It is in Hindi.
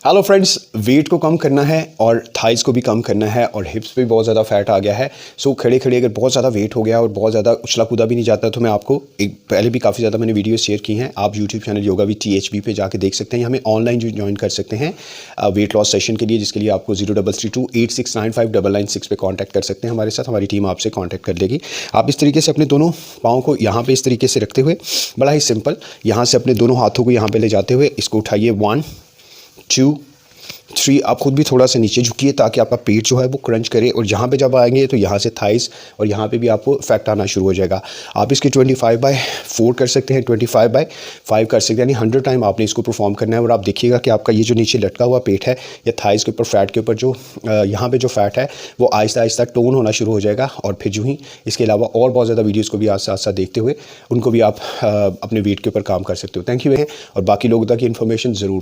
हेलो फ्रेंड्स, वेट को कम करना है और थाइज़ को भी कम करना है और हिप्स पे भी बहुत ज़्यादा फैट आ गया है। सो खड़े खड़े अगर बहुत ज़्यादा वेट हो गया और बहुत ज़्यादा उछला कूदा भी नहीं जाता तो मैं आपको एक पहले भी काफ़ी ज़्यादा मैंने वीडियो शेयर की हैं। आप YouTube channel yoga with THB पे जाके देख सकते हैं। हमें ऑनलाइन जो ज्वाइन कर सकते हैं वेट लॉस सेशन के लिए, जिसके लिए आपको 033286959996 पे कॉन्टैक्ट कर सकते हैं हमारे साथ। हमारी टीम आपसे कॉन्टैक्ट कर लेगी। आप इस तरीके से अपने दोनों पाँव को यहाँ पे इस तरीके से रखते हुए, बड़ा ही सिंपल, यहाँ से अपने दोनों हाथों को यहाँ पे ले जाते हुए इसको उठाइए। 1 2 3। आप खुद भी थोड़ा सा नीचे झुकिए ताकि आपका पेट जो है वो क्रंच करे, और यहाँ पे जब आएंगे तो यहाँ से थाइस और यहाँ पे भी आपको फैक्ट आना शुरू हो जाएगा। आप इसके 25/4 कर सकते हैं, 25/5 कर सकते हैं, यानी 100 टाइम आपने इसको परफॉर्म करना है। और आप देखिएगा कि आपका ये जो नीचे लटका हुआ पेट है या थाइस के ऊपर फैट के ऊपर जो यहाँ पे जो फैट है वो आहिस्ता आहिस्ता टोन होना शुरू हो जाएगा। और फिर जो ही इसके अलावा और बहुत ज़्यादा वीडियोज़ को भी साथ साथ देखते हुए उनको भी आप अपने वेट के ऊपर काम कर सकते हो। Thank you. और बाकी लोगों तक इन्फॉर्मेशन ज़रूर